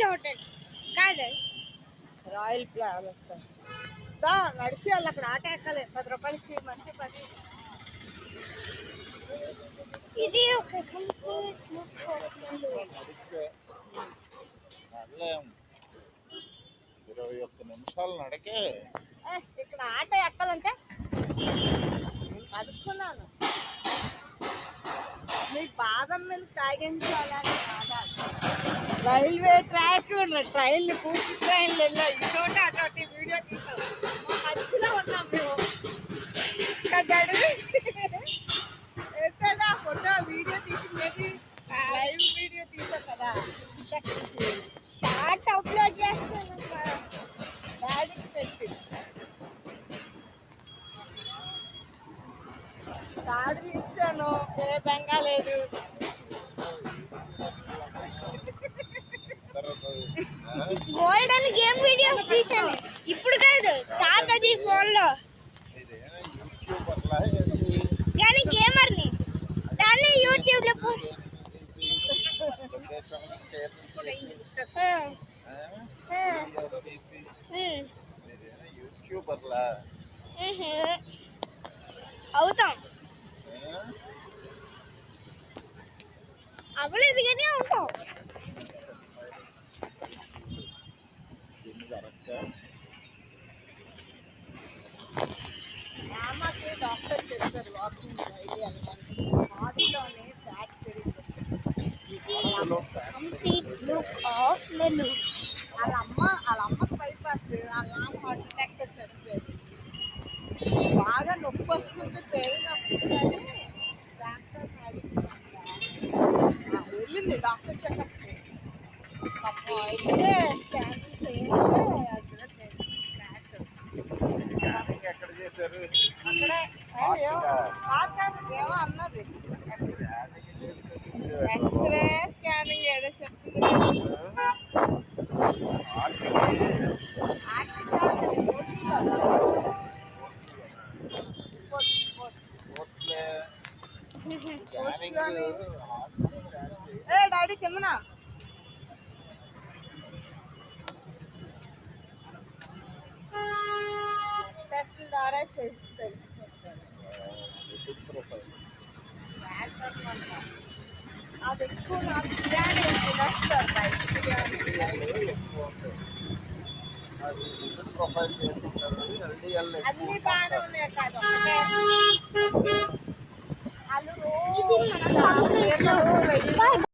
Hotel కాదు, royal palace. నడిచి వాళ్ళు అక్కడ ఆట ఎక్కాలి 10 రూపాయలకి మంచి పని. ఇది ఒక 21 నిమిషాలు నడికే ఇక్కడ ఆట ఎక్కాలంటే అనుకున్నాను మీకు బాదం మిల్క్ తాగించాలని కాదా. రైల్వే ట్రాక్ ట్రైన్లు పూర్తి ట్రైన్లు వెళ్ళాయి, ఇటోటి అటోటి వీడియో తీసాం. మధ్యలో ఉన్నాం మేము. ఎక్కడ ఫోటో వీడియో తీసింది, లైవ్ వీడియో తీసాం కదా. షార్ట్ అప్లోడ్ చేస్తాను డాడీకి పెట్టి డాడీ ఇస్తాను, ఏ బెంగా లేదు. గోల్డెన్ గేమ్ వీడియోస్ తీసాను ఇప్పుడు కాదు, తాతది ఫోన్ లో. కానీ గేమర్ని దాన్ని యూట్యూబ్ లో అవుతాం. అవ్వలేదు కానీ అవుతాం. అమ్మకి డాక్టర్ చెప్పారు వాకింగ్ డైలీ వెళ్ళమని. బాడీలోనే fat complete look of Nellore. వాళ్ళ అమ్మకి బైపాస్, వాళ్ళ నాన్న హార్ట్ అటాక్ చనిపోయారు. బాగా నొప్పి వస్తుంటే తేలినప్పుడు డాక్టర్ వెళ్ళింది డాక్టర్ చెకప్ అయితే స్కానింగ్ ఎక్కడ చేశారు? అక్కడే ఏమో అన్నది. ఎక్స్రే స్కానింగ్ ఏదో చెప్తుంది. డాడీ కిందనా టెస్ట్ ద్వారా చేస్తారు. అది ఎక్కువ నాకు బిర్యానీ తినేస్తారు, బయట బిర్యానీ అన్ని బాగానే ఉన్నాయి కాదు. వాళ్ళు